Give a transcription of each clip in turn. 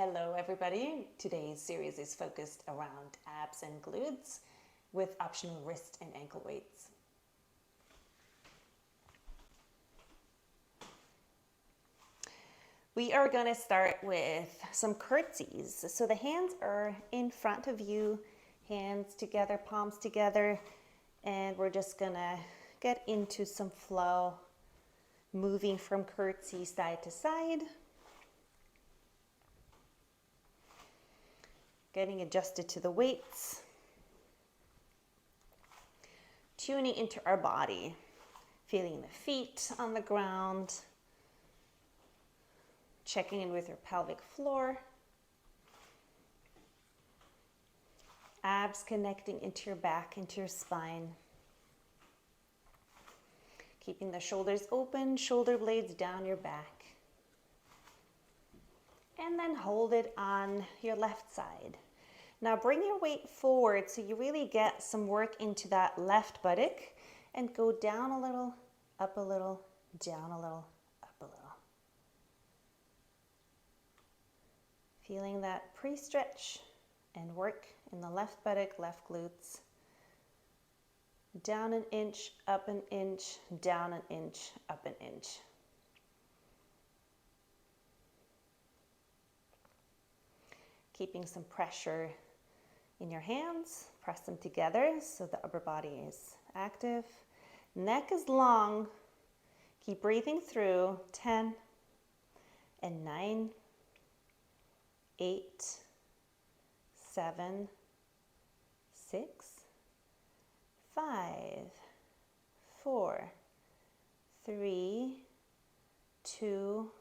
Hello everybody. Today's series is focused around abs and glutes with optional wrist and ankle weights. We are going to start with some curtsies. So the hands are in front of you, hands together, palms together, and we're just going to get into some flow, moving from curtsy side to side. Getting adjusted to the weights, tuning into our body, feeling the feet on the ground, checking in with your pelvic floor, abs connecting into your back, into your spine, keeping the shoulders open, shoulder blades down your back. And then hold it on your left side. Now bring your weight forward so you really get some work into that left buttock and go down a little, up a little, down a little, up a little. Feeling that pre-stretch and work in the left buttock, left glutes. Down an inch, up an inch, down an inch, up an inch. Keeping some pressure in your hands, press them together so the upper body is active. Neck is long. Keep breathing through. 10 and 9, 8, 7, 6, 5, 4, 3, 2,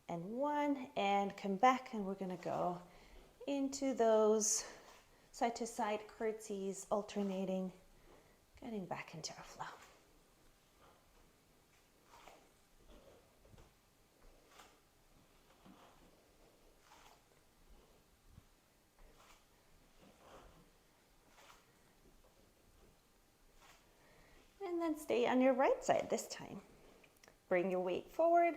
and 1, and come back, and we're going to go into those side to side curtsies, alternating, getting back into our flow. And then stay on your right side this time. Bring your weight forward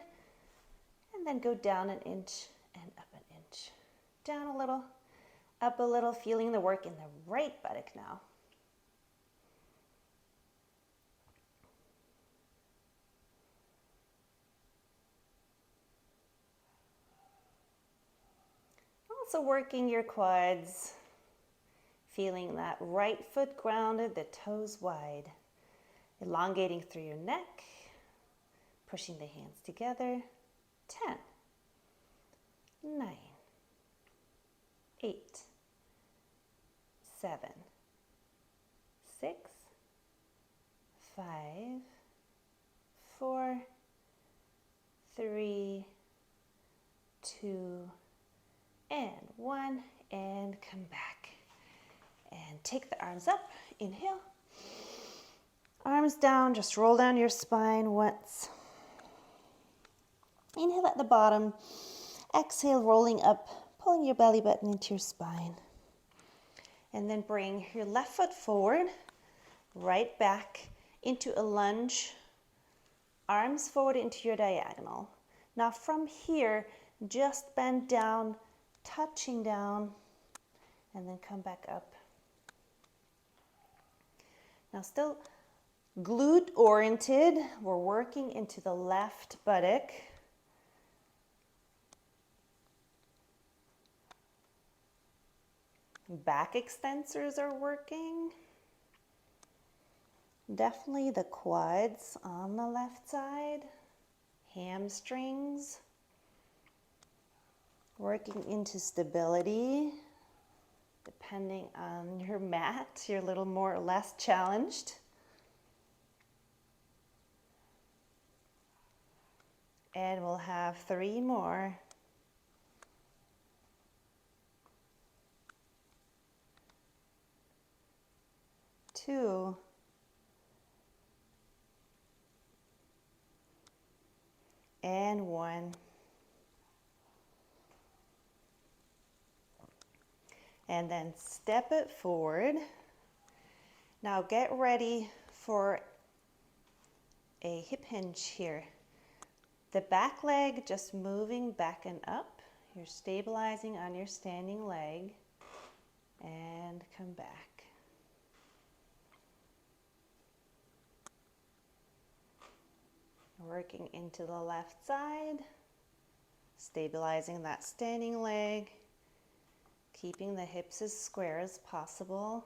and then go down an inch and up an inch. Down a little, up a little, feeling the work in the right buttock now. Also working your quads, feeling that right foot grounded, the toes wide, elongating through your neck, pushing the hands together. 10, 9, 8, 7, 6, 5, 4, 3, 2, and 1, and come back. And take the arms up, inhale. Arms down, just roll down your spine once. Inhale at the bottom, exhale, rolling up, pulling your belly button into your spine. And then bring your left foot forward, right back into a lunge, arms forward into your diagonal. Now from here, just bend down, touching down, and then come back up. Now still glute oriented, we're working into the left buttock. Back extensors are working. Definitely the quads on the left side. Hamstrings. Working into stability. Depending on your mat, you're a little more or less challenged. And we'll have 3 more. 2, and 1. And then step it forward. Now get ready for a hip hinge here. The back leg just moving back and up. You're stabilizing on your standing leg and come back. Working into the left side, stabilizing that standing leg, keeping the hips as square as possible.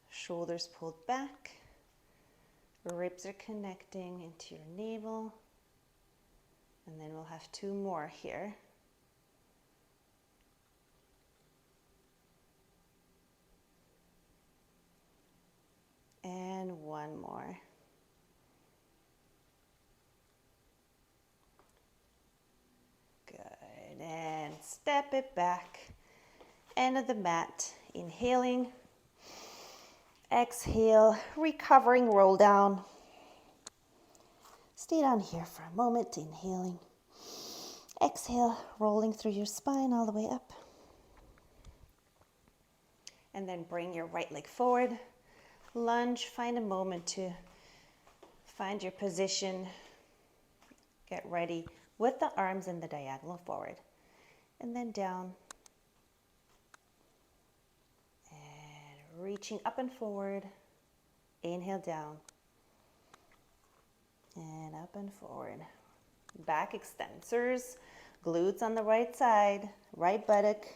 Shoulders pulled back, ribs are connecting into your navel, and then we'll have two more here. And one more. Good, and step it back. End of the mat, inhaling. Exhale, recovering, roll down. Stay down here for a moment, inhaling. Exhale, rolling through your spine all the way up. And then bring your right leg forward. Lunge, find a moment to find your position. Get ready with the arms in the diagonal forward. And then down. Reaching up and forward, inhale down, and up and forward. Back extensors, glutes on the right side, right buttock.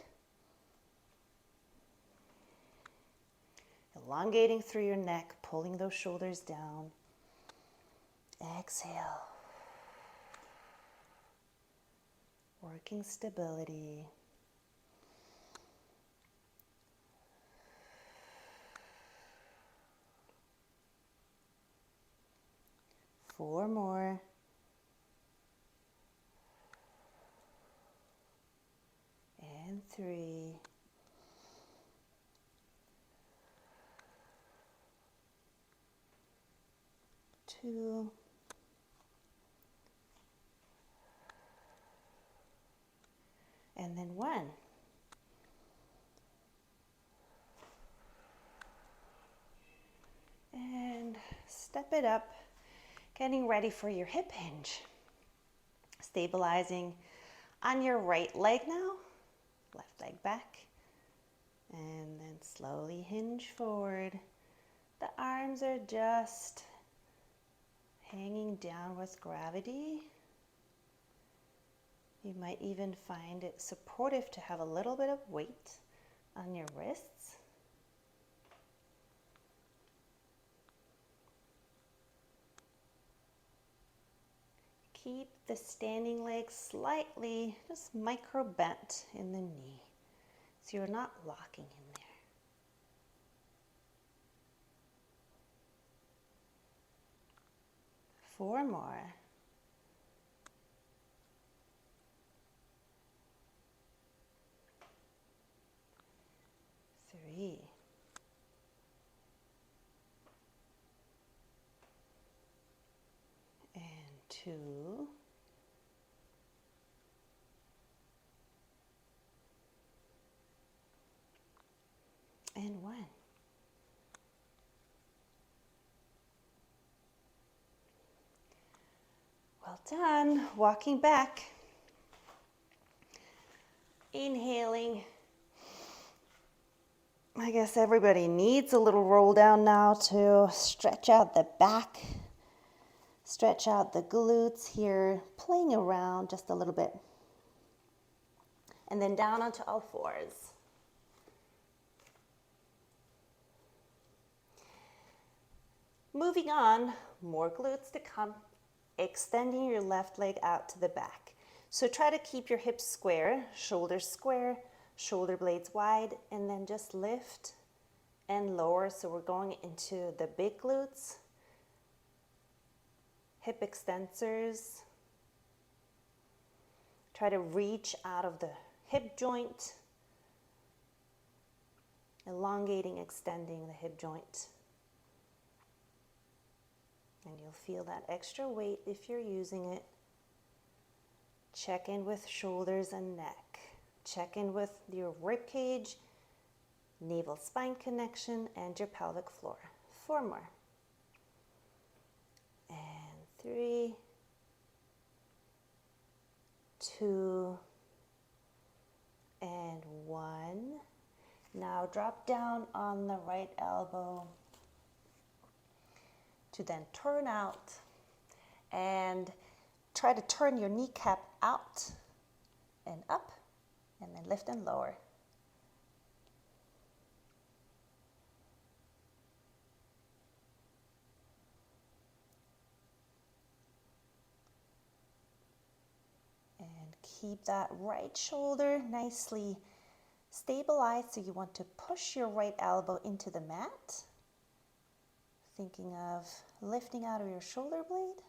Elongating through your neck, pulling those shoulders down. Exhale. Working stability. Four more. And three. Two. And then one. And step it up. Getting ready for your hip hinge. Stabilizing on your right leg now. Left leg back. And then slowly hinge forward. The arms are just hanging down with gravity. You might even find it supportive to have a little bit of weight on your wrists. Keep the standing leg slightly, just micro bent in the knee, so you're not locking in there. Four more. Three. And two. And one. Well done. Walking back. Inhaling. I guess everybody needs a little roll down now to stretch out the back, stretch out the glutes here, playing around just a little bit. And then down onto all fours. Moving on, more glutes to come, extending your left leg out to the back. So try to keep your hips square, shoulders square, shoulder blades wide, and then just lift and lower. So we're going into the big glutes, hip extensors. Try to reach out of the hip joint, elongating, extending the hip joint. And you'll feel that extra weight if you're using it. Check in with shoulders and neck. Check in with your rib cage, navel spine connection, and your pelvic floor. Four more. And three. 2, and 1. Now drop down on the right elbow to then turn out and try to turn your kneecap out and up, and then lift and lower. And keep that right shoulder nicely stabilized, so you want to push your right elbow into the mat. Thinking of lifting out of your shoulder blade.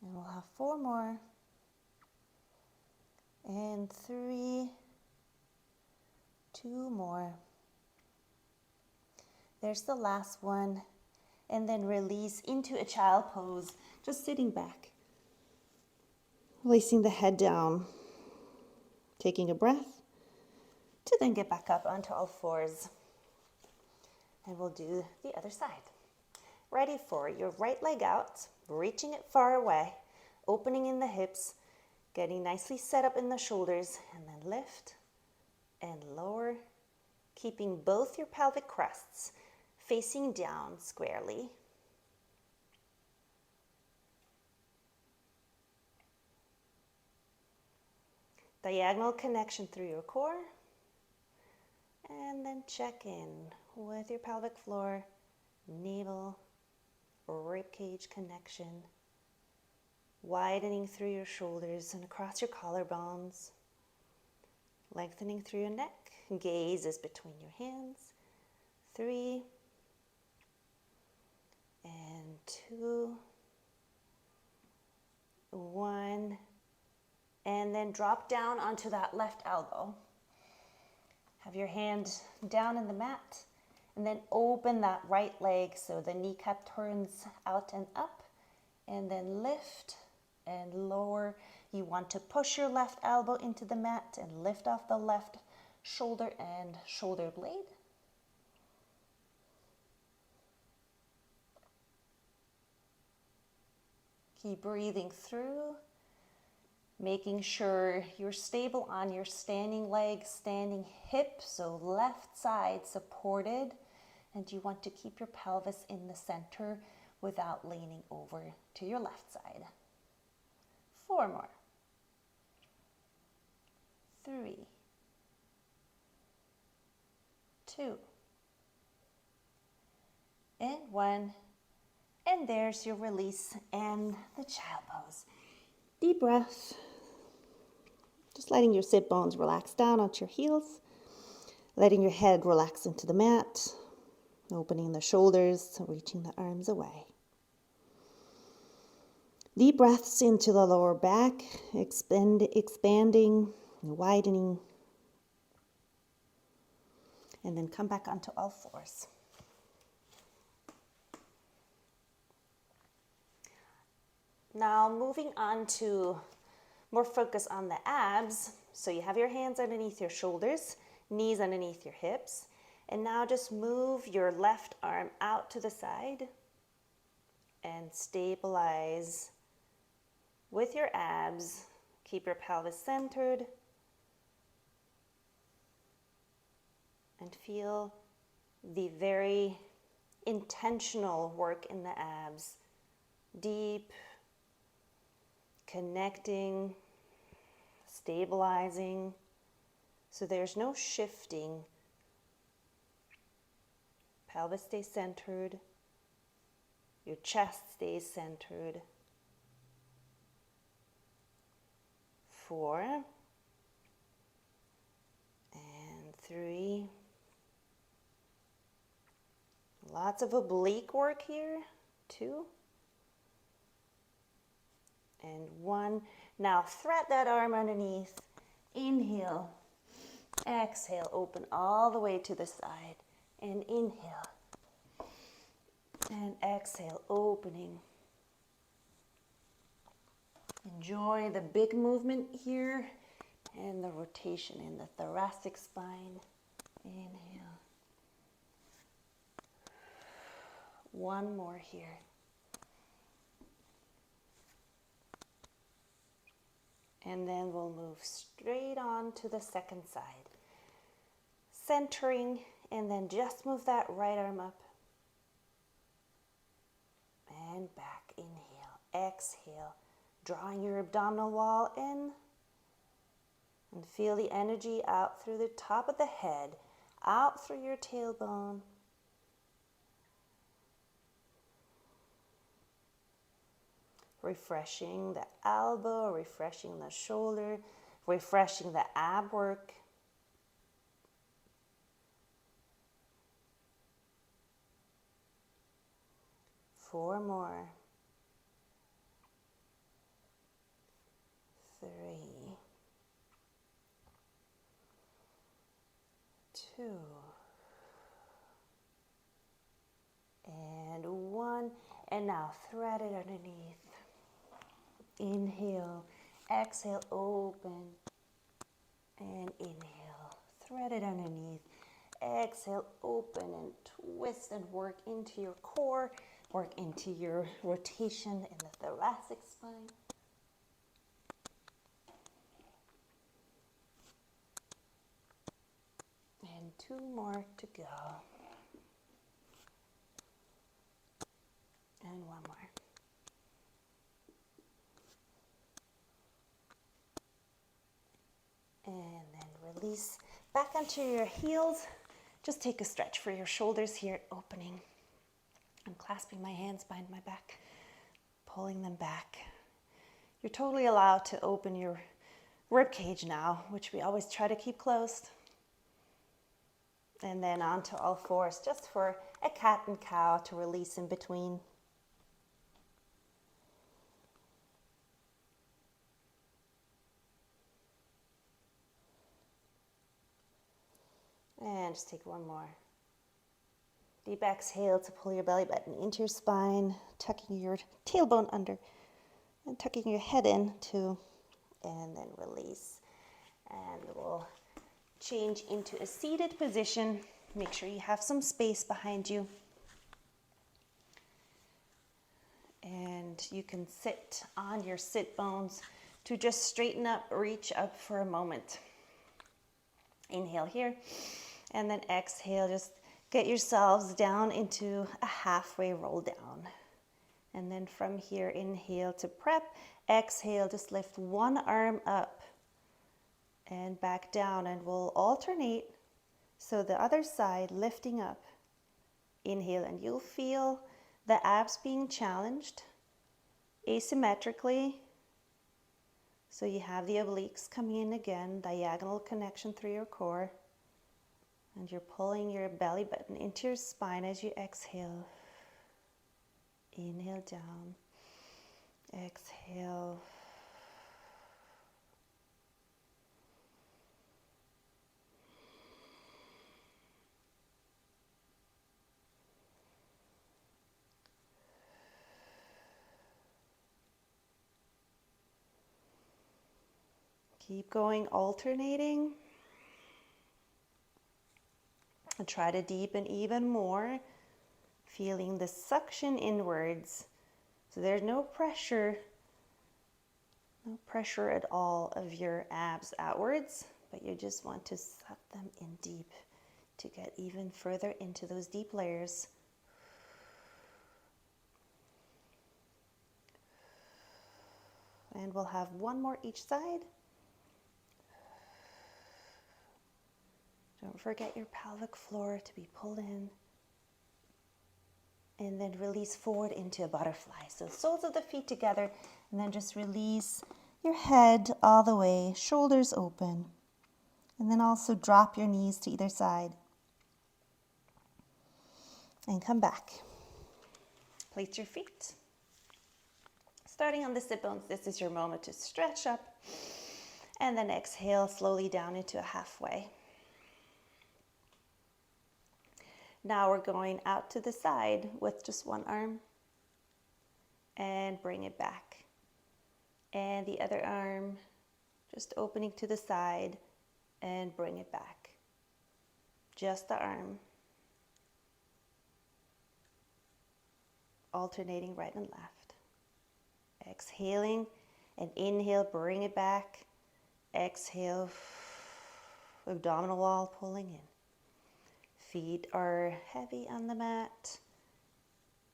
And we'll have 4 more. And 3, 2 more. There's the last one. And then release into a child pose, just sitting back. Releasing the head down. Taking a breath to then get back up onto all fours. And we'll do the other side. Ready for your right leg out, reaching it far away, opening in the hips, getting nicely set up in the shoulders, and then lift and lower, keeping both your pelvic crests facing down squarely. Diagonal connection through your core. And then check in with your pelvic floor, navel, ribcage connection, widening through your shoulders and across your collarbones, lengthening through your neck. Gaze is between your hands. 3, and 2, 1, and then drop down onto that left elbow. Have your hand down in the mat, and then open that right leg so the kneecap turns out and up, and then lift and lower. You want to push your left elbow into the mat and lift off the left shoulder and shoulder blade. Keep breathing through, making sure you're stable on your standing leg, standing hip, so left side supported, and you want to keep your pelvis in the center without leaning over to your left side. 4 more. 3, 2, and 1. And there's your release and the child pose. Deep breath. Just letting your sit bones relax down onto your heels. Letting your head relax into the mat. Opening the shoulders, reaching the arms away. Deep breaths into the lower back, expanding, widening. And then come back onto all fours. Now moving on to more focus on the abs. So you have your hands underneath your shoulders, knees underneath your hips. And now just move your left arm out to the side and stabilize with your abs. Keep your pelvis centered. And feel the very intentional work in the abs. Deep, connecting, stabilizing, so there's no shifting. Pelvis stays centered, your chest stays centered. 4, and 3. Lots of oblique work here. 2, and 1. Now thread that arm underneath. Inhale. Exhale. Open all the way to the side. And inhale. And exhale. Opening. Enjoy the big movement here and the rotation in the thoracic spine. Inhale. 1 more here. And then we'll move straight on to the second side. Centering, and then just move that right arm up. And back, inhale, exhale, drawing your abdominal wall in. And feel the energy out through the top of the head, out through your tailbone. Refreshing the elbow, refreshing the shoulder, refreshing the ab work. Four more. 3, 2, and 1. And now thread it underneath. Inhale, exhale, open, and inhale, thread it underneath. Exhale, open and twist and work into your core, work into your rotation in the thoracic spine. And 2 more to go. And 1 more. And then release back onto your heels. Just take a stretch for your shoulders here, opening. I'm clasping my hands behind my back, pulling them back. You're totally allowed to open your rib cage now, which we always try to keep closed. And then onto all fours, just for a cat and cow to release in between. And just take 1 more. Deep exhale to pull your belly button into your spine, tucking your tailbone under, and tucking your head in too. And then release. And we'll change into a seated position. Make sure you have some space behind you. And you can sit on your sit bones to just straighten up, reach up for a moment. Inhale here. And then exhale, just get yourselves down into a halfway roll down. And then from here, inhale to prep. Exhale, just lift 1 arm up and back down. And we'll alternate. So the other side, lifting up. Inhale, and you'll feel the abs being challenged asymmetrically. So you have the obliques coming in again, diagonal connection through your core. And you're pulling your belly button into your spine as you exhale. Inhale down. Exhale. Keep going, alternating. And try to deepen even more, feeling the suction inwards. So there's no pressure at all of your abs outwards, but you just want to suck them in deep to get even further into those deep layers. And we'll have 1 more each side. Don't forget your pelvic floor to be pulled in. And then release forward into a butterfly. So soles of the feet together, and then just release your head all the way, shoulders open. And then also drop your knees to either side. And come back. Place your feet. Starting on the sit bones, this is your moment to stretch up. And then exhale slowly down into a halfway. Now we're going out to the side with just 1 arm. And bring it back. And the other arm, just opening to the side and bring it back. Just the arm. Alternating right and left. Exhaling and inhale, bring it back. Exhale, abdominal wall pulling in. Feet are heavy on the mat.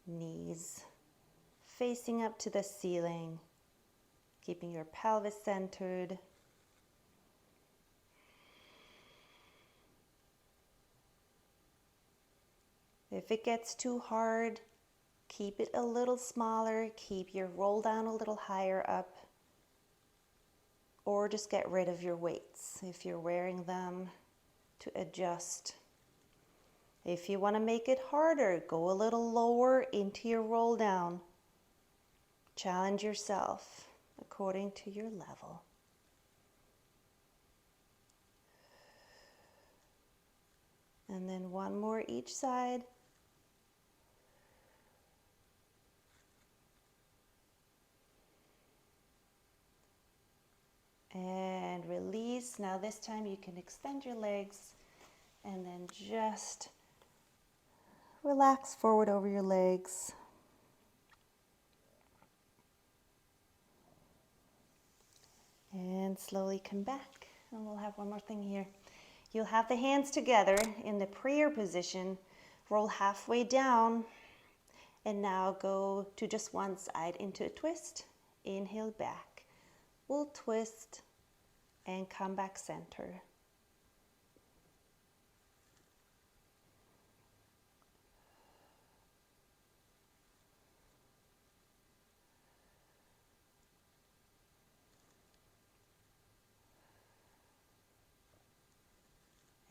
Knees facing up to the ceiling, keeping your pelvis centered. If it gets too hard, keep it a little smaller, keep your roll down a little higher up, or just get rid of your weights if you're wearing them to adjust. If you want to make it harder, go a little lower into your roll down. Challenge yourself according to your level. And then one more each side. And release. Now this time you can extend your legs and then just relax forward over your legs. And slowly come back. And we'll have one more thing here. You'll have the hands together in the prayer position. Roll halfway down. And now go to just one side into a twist. Inhale back. We'll twist and come back center.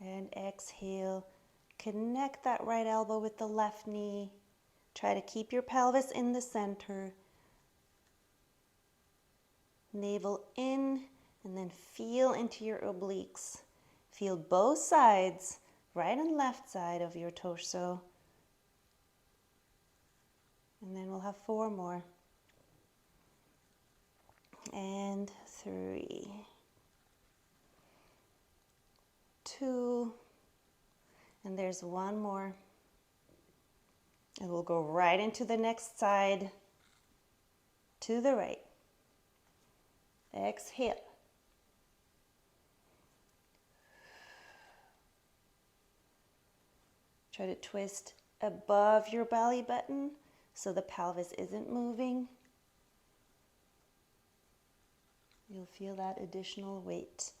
And exhale, connect that right elbow with the left knee. Try to keep your pelvis in the center. Navel in, and then feel into your obliques. Feel both sides, right and left side of your torso. And then we'll have 4 more. And 3. 2. And there's 1 more. And we'll go right into the next side, to the right. Exhale. Try to twist above your belly button so the pelvis isn't moving. You'll feel that additional weight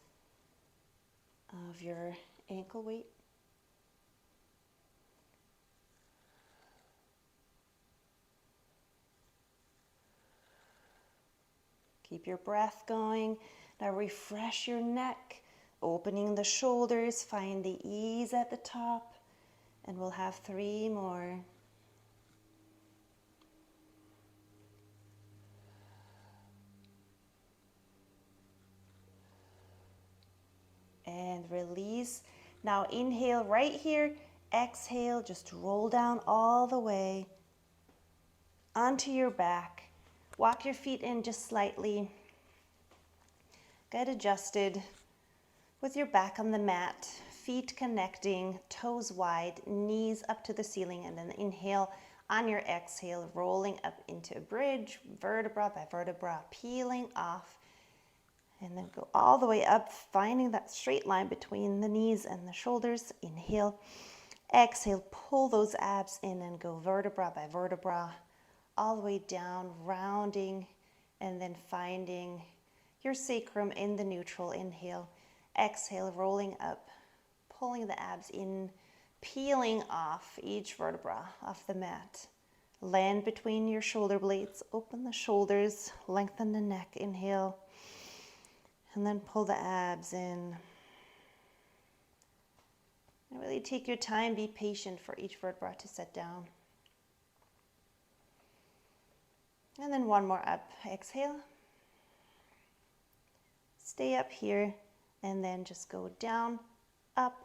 of your ankle weight. Keep your breath going. Now refresh your neck, opening the shoulders, find the ease at the top, and we'll have 3 more. And release. Now inhale right here, exhale, just roll down all the way onto your back. Walk your feet in just slightly. Get adjusted with your back on the mat, feet connecting, toes wide, knees up to the ceiling, and then inhale on your exhale, rolling up into a bridge, vertebra by vertebra, peeling off, and then go all the way up, finding that straight line between the knees and the shoulders. Inhale, exhale, pull those abs in and go vertebra by vertebra, all the way down, rounding, and then finding your sacrum in the neutral. Inhale, exhale, rolling up, pulling the abs in, peeling off each vertebra off the mat. Land between your shoulder blades, open the shoulders, lengthen the neck. Inhale, and then pull the abs in. And really take your time, be patient for each vertebra to set down. And then 1 more up. Exhale. Stay up here, and then just go down, up,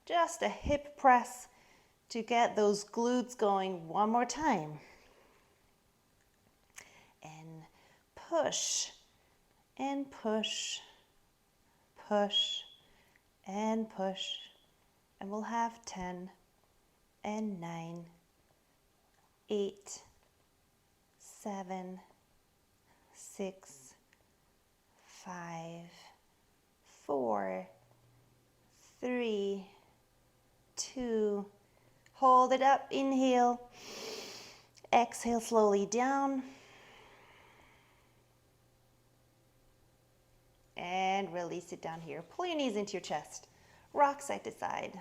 just a hip press to get those glutes going 1 more time. And push, and push, push, and push. And we'll have 10, and 9, 8, 7, 6, 5, 4, 3, 2, hold it up, inhale, exhale slowly down, and release it down here. Pull your knees into your chest, rock side to side.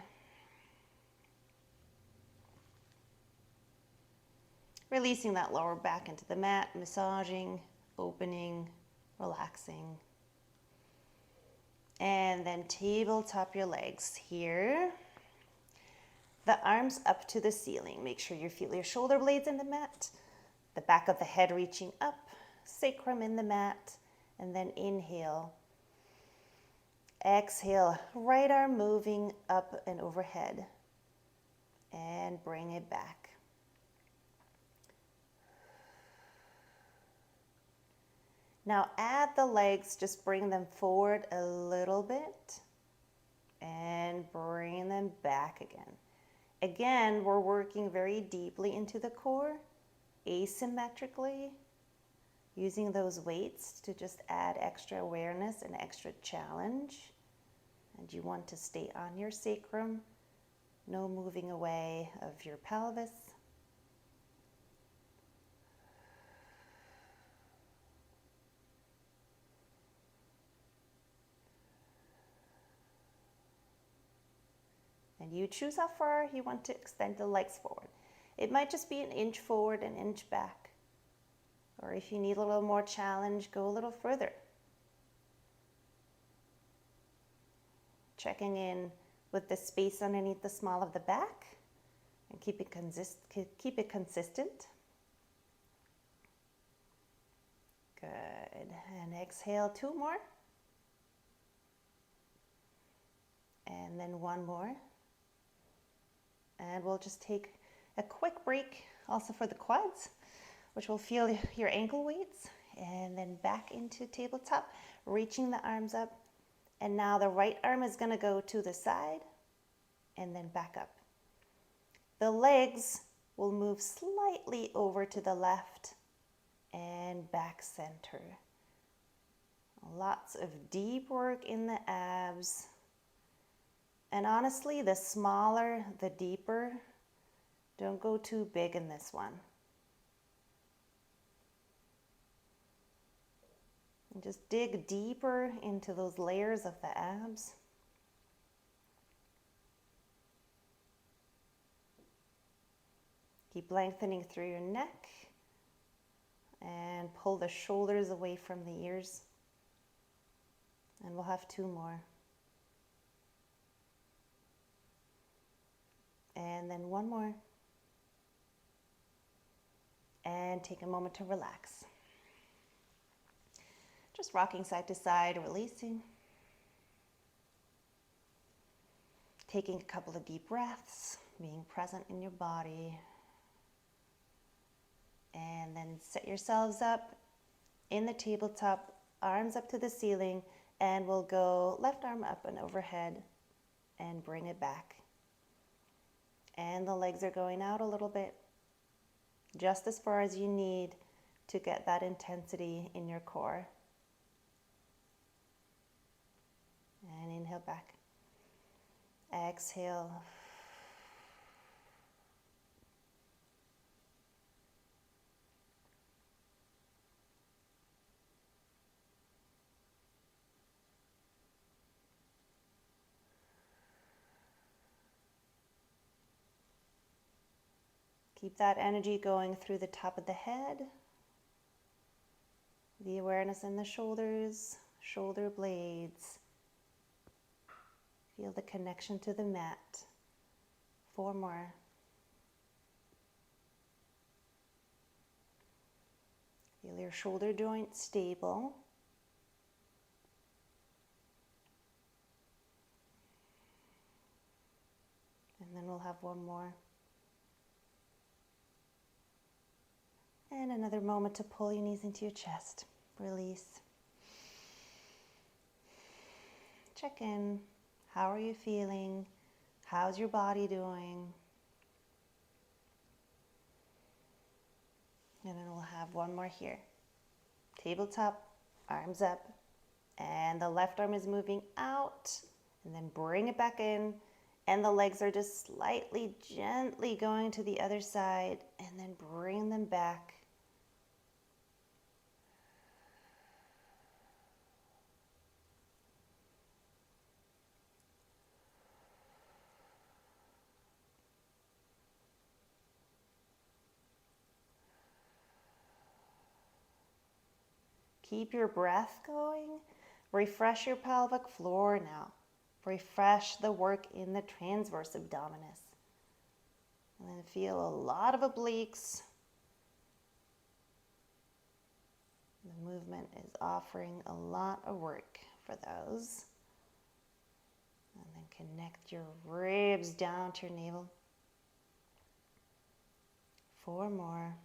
Releasing that lower back into the mat, massaging, opening, relaxing. And then tabletop your legs here. The arms up to the ceiling. Make sure you feel your shoulder blades in the mat, the back of the head reaching up, sacrum in the mat, and then inhale. Exhale, right arm moving up and overhead, and bring it back. Now add the legs, just bring them forward a little bit and bring them back again. Again, we're working very deeply into the core, asymmetrically, using those weights to just add extra awareness and extra challenge. And you want to stay on your sacrum, no moving away of your pelvis. And you choose how far you want to extend the legs forward. It might just be an inch forward, an inch back. Or if you need a little more challenge, go a little further. Checking in with the space underneath the small of the back and keep it consistent. Good. And exhale, 2 more. And then 1 more. And we'll just take a quick break also for the quads, which will feel your ankle weights. And then back into tabletop, reaching the arms up. And now the right arm is going to go to the side and then back up. The legs will move slightly over to the left and back center. Lots of deep work in the abs. And honestly, the smaller, the deeper. Don't go too big in this one. And just dig deeper into those layers of the abs. Keep lengthening through your neck and pull the shoulders away from the ears. And we'll have 2 more. And then 1 more. And take a moment to relax. Just rocking side to side, releasing. Taking a couple of deep breaths, being present in your body. And then set yourselves up in the tabletop, arms up to the ceiling, and we'll go left arm up and overhead and bring it back. And the legs are going out a little bit, just as far as you need to get that intensity in your core. And inhale back. Exhale. Keep that energy going through the top of the head, the awareness in the shoulders, shoulder blades. Feel the connection to the mat. 4 more. Feel your shoulder joint stable. And then we'll have 1 more. And another moment to pull your knees into your chest. Release. Check in. How are you feeling? How's your body doing? And then we'll have 1 more here. Tabletop, arms up, And the left arm is moving out, and then bring it back in. And the legs are just slightly, gently going to the other side, and then bring them back. Keep your breath going. Refresh your pelvic floor now. Refresh the work in the transverse abdominis. And then feel a lot of obliques. The movement is offering a lot of work for those. And then connect your ribs down to your navel. 4 more.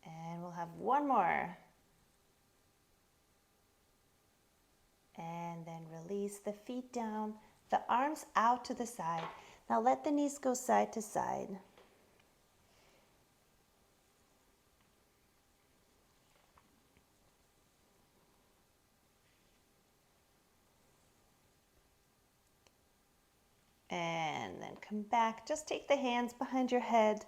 And we'll have 1 more. And then release the feet down, the arms out to the side. Now let the knees go side to side. And then come back. Just take the hands behind your head.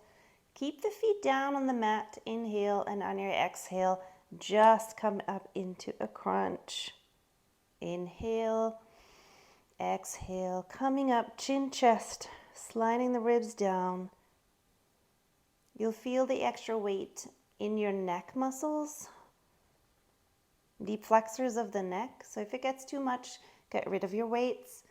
Keep the feet down on the mat. Inhale, and on your exhale, just come up into a crunch. Inhale, exhale, coming up, chin, chest, sliding the ribs down. You'll feel the extra weight in your neck muscles, deep flexors of the neck. So if it gets too much, get rid of your weights.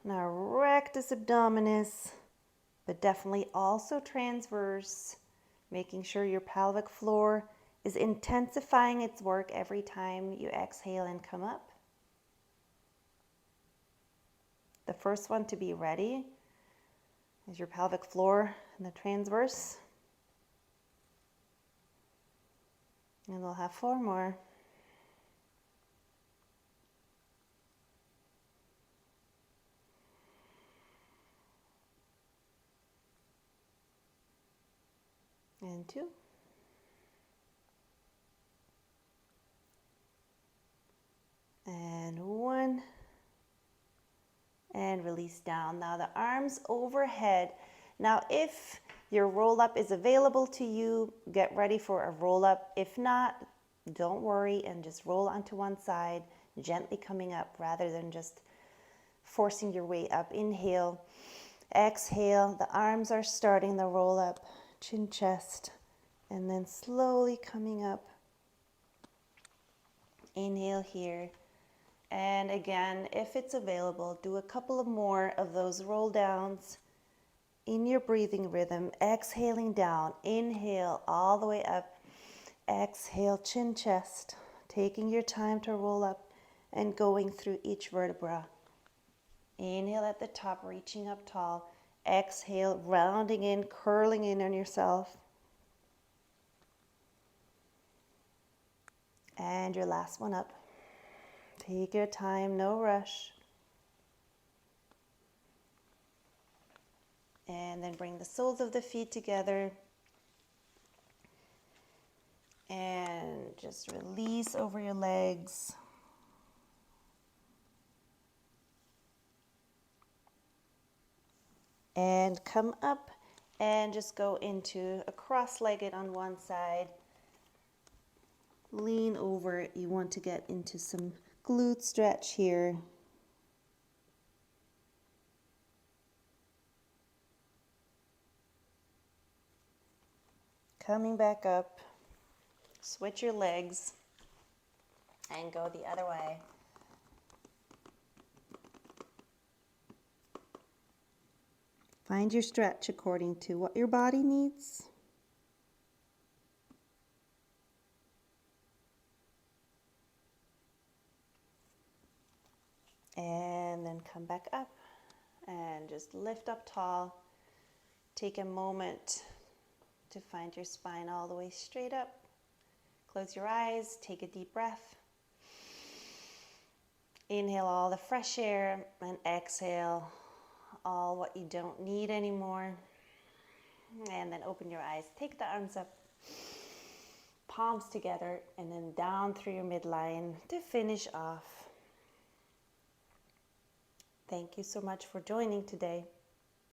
Now rectus abdominis, but definitely also transverse, making sure your pelvic floor is intensifying its work every time you exhale and come up. The first one to be ready is your pelvic floor and the transverse. And we'll have 4 more. And 2. And 1. And release down. Now the arms overhead. Now if your roll up is available to you, get ready for a roll up. If not, don't worry and just roll onto one side, gently coming up rather than just forcing your way up. Inhale, exhale. The arms are starting the roll up. Chin, chest, and then slowly coming up. Inhale here. And again, if it's available, do a couple of more of those roll downs in your breathing rhythm. Exhaling down. Inhale all the way up. Exhale, chin, chest. Taking your time to roll up and going through each vertebra. Inhale at the top, reaching up tall. Exhale, rounding in, curling in on yourself. And your last one up. Take your time, no rush. And then bring the soles of the feet together. And just release over your legs. And come up and just go into a cross-legged on one side. Lean over. You want to get into some glute stretch here. Coming back up. Switch your legs and go the other way. Find your stretch according to what your body needs. And then come back up and just lift up tall. Take a moment to find your spine all the way straight up. Close your eyes, take a deep breath. Inhale all the fresh air and exhale all what you don't need anymore. And then open your eyes. Take the arms up, palms together, and then down through your midline to finish off. Thank you so much for joining today.